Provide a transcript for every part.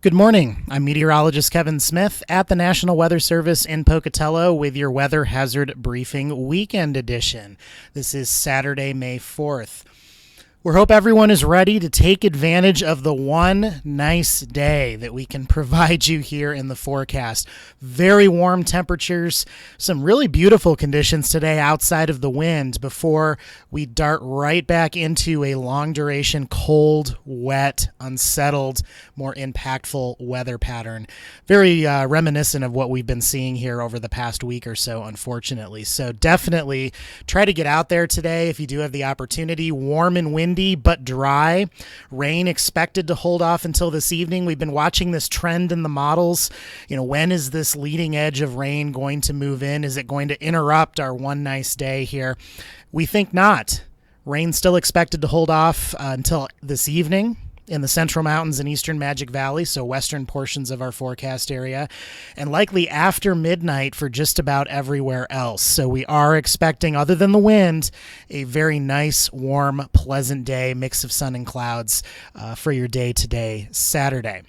Good morning. I'm meteorologist Kevin Smith at the National Weather Service in Pocatello with your Weather Hazard Briefing Weekend Edition. This is Saturday, May 4th. We hope everyone is ready to take advantage of the one nice day that we can provide you here in the forecast. Very warm temperatures, some really beautiful conditions today outside of the wind before we dart right back into a long duration, cold, wet, unsettled, more impactful weather pattern. Very reminiscent of what we've been seeing here over the past week or so, unfortunately. So definitely try to get out there today if you do have the opportunity. Warm and windy, but dry. Rain expected to hold off until this evening. We've been watching this trend in the models. When is this leading edge of rain going to move in? Is it going to interrupt our one nice day here? We think not. Rain still expected to hold off until this evening in the Central Mountains and Eastern Magic Valley, so western portions of our forecast area, and likely after midnight for just about everywhere else. So we are expecting, other than the wind, a very nice, warm, pleasant day, mix of sun and clouds for your day today, Saturday.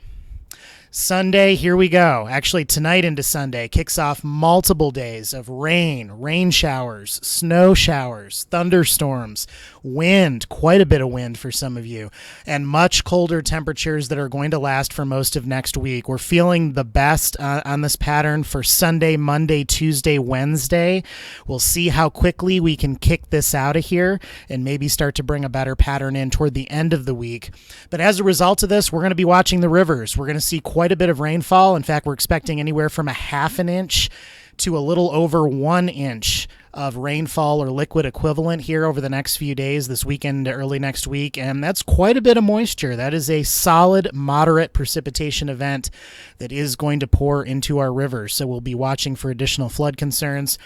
Sunday, here we go. Actually, tonight into Sunday kicks off multiple days of rain showers, snow showers, thunderstorms, wind, quite a bit of wind for some of you, and much colder temperatures that are going to last for most of next week. We're feeling the best on this pattern for Sunday, Monday, Tuesday, Wednesday. We'll see how quickly we can kick this out of here and maybe start to bring a better pattern in toward the end of the week. But as a result of this, we're going to be watching the rivers. We're going to see quite a bit of rainfall. In fact, we're expecting anywhere from a half an inch to a little over 1 inch of rainfall or liquid equivalent here over the next few days, this weekend to early next week, and that's quite a bit of moisture. That is a solid, moderate precipitation event that is going to pour into our rivers, so we'll be watching for additional flood concerns.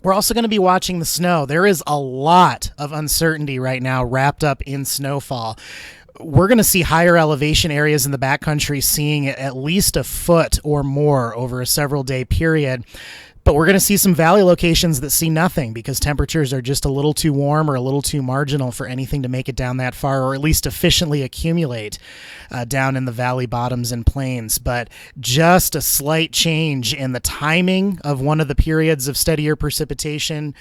We're also going to be watching the snow. There is a lot of uncertainty right now wrapped up in snowfall. We're going to see higher elevation areas in the backcountry seeing at least a foot or more over a several-day period. But we're going to see some valley locations that see nothing because temperatures are just a little too warm or a little too marginal for anything to make it down that far, or at least efficiently accumulate down in the valley bottoms and plains. But just a slight change in the timing of one of the periods of steadier precipitation,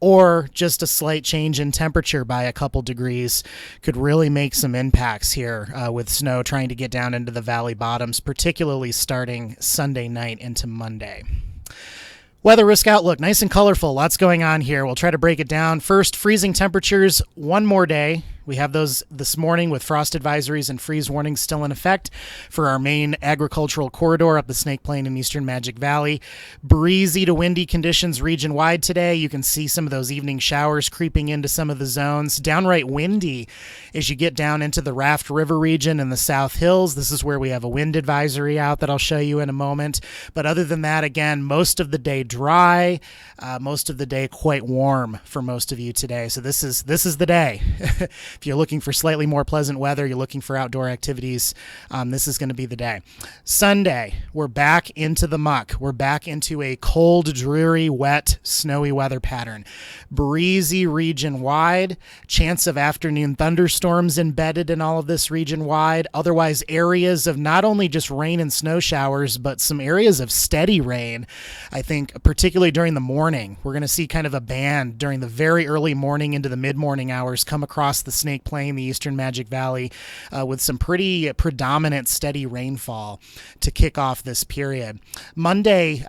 or just a slight change in temperature by a couple degrees, could really make some impacts here with snow trying to get down into the valley bottoms, particularly starting Sunday night into Monday. Weather risk outlook, nice and colorful. Lots going on here. We'll try to break it down. First, freezing temperatures, one more day. We have those this morning with frost advisories and freeze warnings still in effect for our main agricultural corridor up the Snake Plain and Eastern Magic Valley. Breezy to windy conditions region-wide today. You can see some of those evening showers creeping into some of the zones. Downright windy as you get down into the Raft River region and the South Hills. This is where we have a wind advisory out that I'll show you in a moment. But other than that, again, most of the day dry, most of the day quite warm for most of you today. So this is the day. If you're looking for slightly more pleasant weather, you're looking for outdoor activities, this is going to be the day. Sunday, we're back into the muck. We're back into a cold, dreary, wet, snowy weather pattern. Breezy region-wide, chance of afternoon thunderstorms embedded in all of this region-wide. Otherwise, areas of not only just rain and snow showers, but some areas of steady rain. I think particularly during the morning, we're going to see kind of a band during the very early morning into the mid-morning hours come across the Snake Plain, the Eastern Magic Valley, with some pretty predominant steady rainfall to kick off this period. Monday,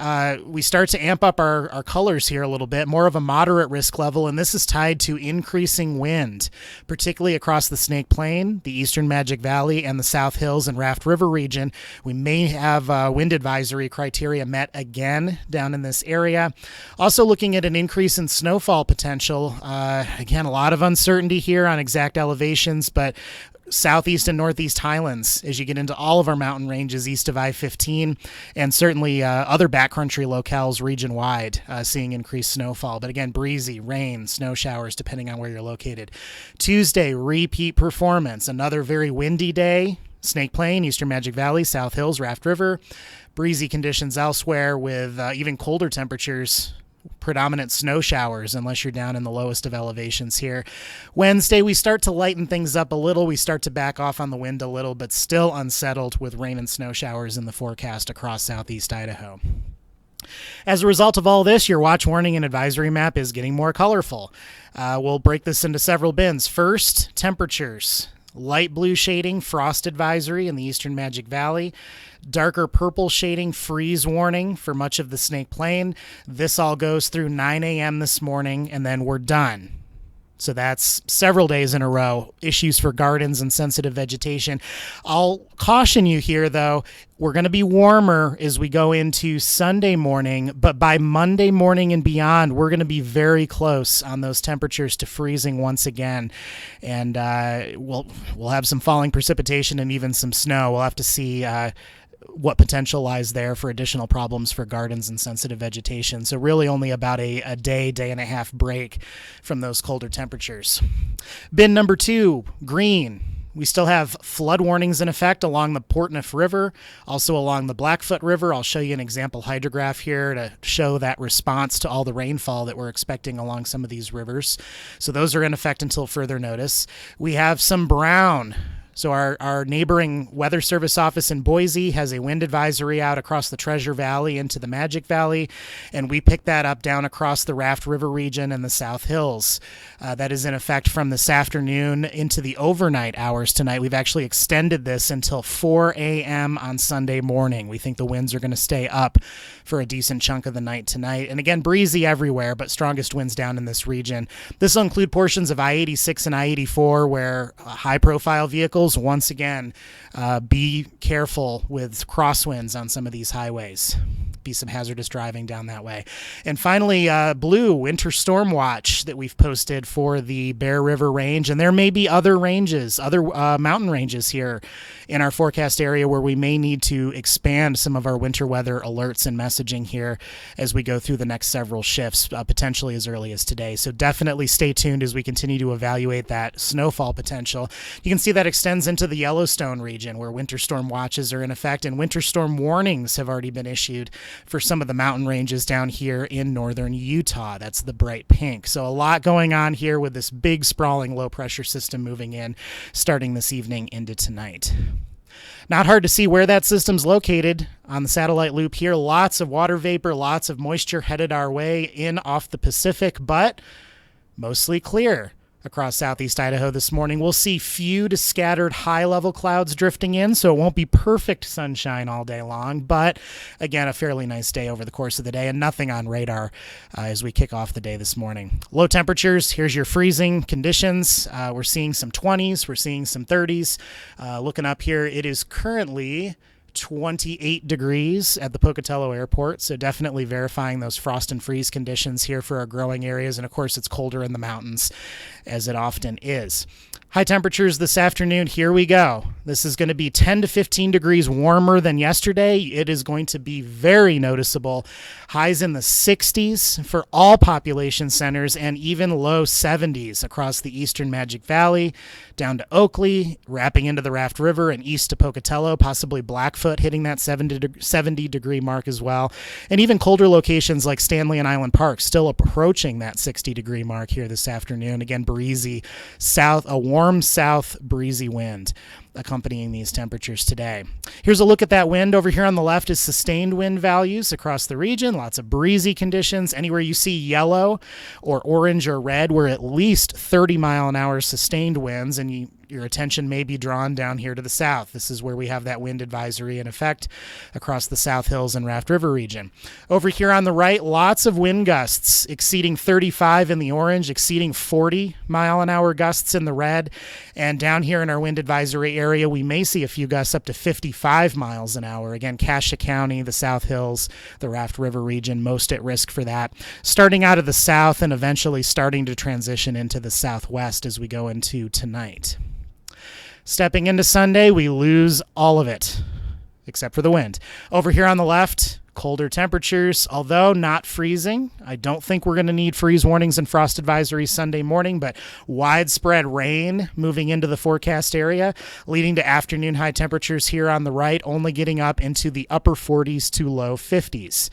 we start to amp up our colors here a little bit, more of a moderate risk level, and this is tied to increasing wind, particularly across the Snake Plain, the Eastern Magic Valley, and the South Hills and Raft River region. We may have wind advisory criteria met again down in this area. Also looking at an increase in snowfall potential. Again, a lot of uncertainty here on exact elevations, but southeast and northeast highlands as you get into all of our mountain ranges east of I-15, and certainly other backcountry locales region-wide seeing increased snowfall. But again, breezy, rain, snow showers, depending on where you're located. Tuesday, repeat performance. Another very windy day. Snake Plain, Eastern Magic Valley, South Hills, Raft River. Breezy conditions elsewhere with even colder temperatures predominant snow showers unless you're down in the lowest of elevations here. Wednesday, we start to lighten things up a little. We start to back off on the wind a little, but still unsettled with rain and snow showers in the forecast across southeast Idaho. As a result of all this, your watch, warning, and advisory map is getting more colorful. We'll break this into several bins. First, temperatures. Light blue shading, frost advisory in the eastern Magic Valley. Darker purple shading, freeze warning for much of the Snake Plain. This all goes through 9 a.m. this morning, and then we're done. So that's several days in a row. Issues for gardens and sensitive vegetation. I'll caution you here, though. We're going to be warmer as we go into Sunday morning, but by Monday morning and beyond, we're going to be very close on those temperatures to freezing once again. And we'll have some falling precipitation and even some snow. We'll have to see what potential lies there for additional problems for gardens and sensitive vegetation. So really only about a day and a half break from those colder temperatures. Bin number 2, green. We still have flood warnings in effect along the Portneuf River, also along the Blackfoot River. I'll show you an example hydrograph here to show that response to all the rainfall that we're expecting along some of these rivers. So those are in effect until further notice. We have some brown. So our neighboring Weather Service office in Boise has a wind advisory out across the Treasure Valley into the Magic Valley, and we picked that up down across the Raft River region and the South Hills. That is in effect from this afternoon into the overnight hours tonight. We've actually extended this until 4 a.m. on Sunday morning. We think the winds are going to stay up for a decent chunk of the night tonight. And again, breezy everywhere, but strongest winds down in this region. This will include portions of I-86 and I-84 where high-profile vehicles, once again, be careful with crosswinds on some of these highways. Be some hazardous driving down that way. And finally, blue winter storm watch that we've posted for the Bear River Range. And there may be other ranges, other mountain ranges here in our forecast area where we may need to expand some of our winter weather alerts and messaging here as we go through the next several shifts, potentially as early as today. So definitely stay tuned as we continue to evaluate that snowfall potential. You can see that extends into the Yellowstone region where winter storm watches are in effect, and winter storm warnings have already been issued for some of the mountain ranges down here in northern Utah. That's the bright pink. So a lot going on here with this big sprawling low pressure system moving in starting this evening into tonight. Not hard to see where that system's located on the satellite loop here. Lots of water vapor, lots of moisture headed our way in off the Pacific, but mostly clear across southeast Idaho this morning. We'll see few to scattered high-level clouds drifting in, so it won't be perfect sunshine all day long, but again, a fairly nice day over the course of the day, and nothing on radar as we kick off the day this morning. Low temperatures, here's your freezing conditions. We're seeing some 20s, we're seeing some 30s. Looking up here, it is currently 28 degrees at the Pocatello airport, so definitely verifying those frost and freeze conditions here for our growing areas, and of course it's colder in the mountains as it often is. High temperatures this afternoon, here we go. This is going to be 10 to 15 degrees warmer than yesterday. It is going to be very noticeable. Highs in the 60s for all population centers and even low 70s across the eastern Magic Valley, down to Oakley, wrapping into the Raft River and east to Pocatello, possibly Blackfoot hitting that 70 degree mark as well. And even colder locations like Stanley and Island Park still approaching that 60 degree mark here this afternoon. Again, breezy south, a warm south breezy wind accompanying these temperatures today. Here's a look at that wind. Over here on the left is sustained wind values across the region. Lots of breezy conditions. Anywhere you see yellow or orange or red, we're at least 30 mile an hour sustained winds, and your attention may be drawn down here to the south. This is where we have that wind advisory in effect across the South Hills and Raft River region. Over here on the right, lots of wind gusts exceeding 35 in the orange, exceeding 40 mile an hour gusts in the red. And down here in our wind advisory area, we may see a few gusts up to 55 miles an hour. Again, Cassia County, the South Hills, the Raft River region, most at risk for that. Starting out of the south and eventually starting to transition into the southwest as we go into tonight. Stepping into Sunday, we lose all of it, except for the wind. Over here on the left, Colder temperatures, although not freezing. I don't think we're going to need freeze warnings and frost advisories Sunday morning, but widespread rain moving into the forecast area, leading to afternoon high temperatures here on the right, only getting up into the upper 40s to low 50s.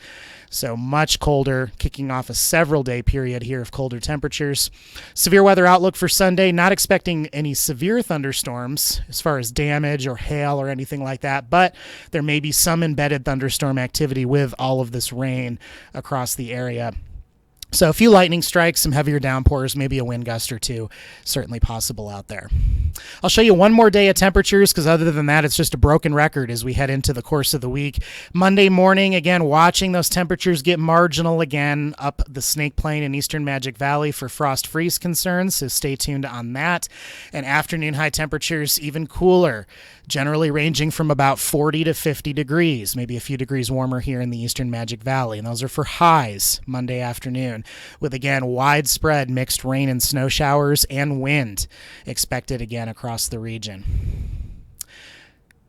So much colder, kicking off a several-day period here of colder temperatures. Severe weather outlook for Sunday, not expecting any severe thunderstorms as far as damage or hail or anything like that, but there may be some embedded thunderstorm activity with all of this rain across the area. So a few lightning strikes, some heavier downpours, maybe a wind gust or two, certainly possible out there. I'll show you one more day of temperatures because other than that, it's just a broken record as we head into the course of the week. Monday morning, again, watching those temperatures get marginal again up the Snake Plain and Eastern Magic Valley for frost freeze concerns, so stay tuned on that. And afternoon high temperatures even cooler, generally ranging from about 40 to 50 degrees, maybe a few degrees warmer here in the Eastern Magic Valley. And those are for highs Monday afternoon, with again widespread mixed rain and snow showers and wind expected again across the region.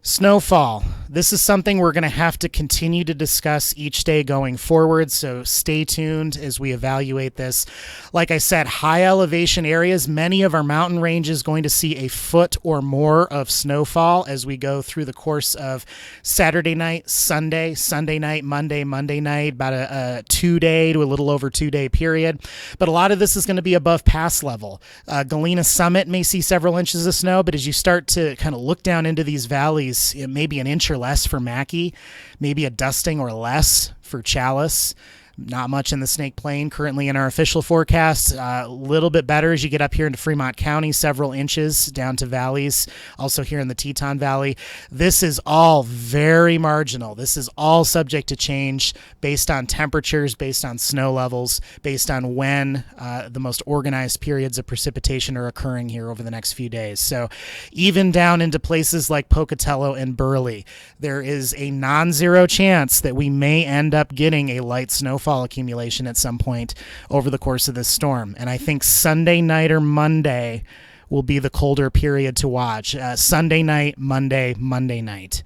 Snowfall. This is something we're going to have to continue to discuss each day going forward, so stay tuned as we evaluate this. Like I said, high elevation areas, many of our mountain ranges going to see a foot or more of snowfall as we go through the course of Saturday night, Sunday, Sunday night, Monday, Monday night, about a 2-day to a little over 2-day period. But a lot of this is going to be above pass level. Galena Summit may see several inches of snow, but as you start to kind of look down into these valleys, it may be an inch or less for Mackey, maybe a dusting or less for Chalice. Not much in the Snake Plain currently in our official forecast. A little bit better as you get up here into Fremont County, several inches down to valleys, also here in the Teton Valley. This is all very marginal. This is all subject to change based on temperatures, based on snow levels, based on when the most organized periods of precipitation are occurring here over the next few days. So even down into places like Pocatello and Burley, there is a non-zero chance that we may end up getting a light snowfall accumulation at some point over the course of this storm. And I think Sunday night or Monday will be the colder period to watch. Sunday night, Monday night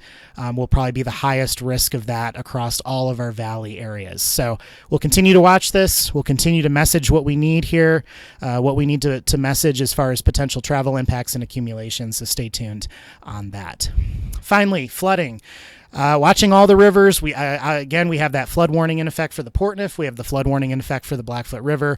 will probably be the highest risk of that across all of our valley areas. So we'll continue to watch this. We'll continue to message what we need here, what we need to message as far as potential travel impacts and accumulations. So stay tuned on that. Finally, flooding. Watching all the rivers, we have that flood warning in effect for the Portneuf. We have the flood warning in effect for the Blackfoot River.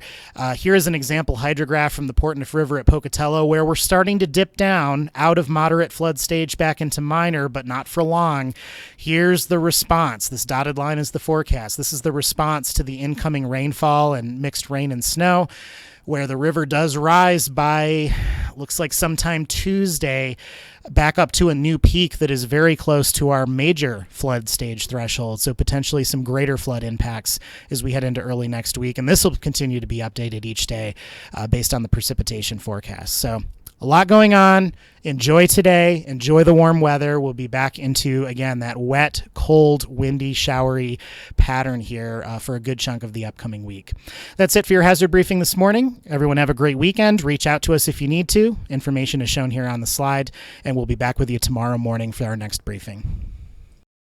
Here is an example hydrograph from the Portneuf River at Pocatello, where we're starting to dip down out of moderate flood stage back into minor, but not for long. Here's the response. This dotted line is the forecast. This is the response to the incoming rainfall and mixed rain and snow, where the river does rise by, looks like sometime Tuesday, back up to a new peak that is very close to our major flood stage threshold. So potentially some greater flood impacts as we head into early next week. And this will continue to be updated each day based on the precipitation forecast. So a lot going on. Enjoy today. Enjoy the warm weather. We'll be back into, again, that wet, cold, windy, showery pattern here for a good chunk of the upcoming week. That's it for your hazard briefing this morning. Everyone have a great weekend. Reach out to us if you need to. Information is shown here on the slide, and we'll be back with you tomorrow morning for our next briefing.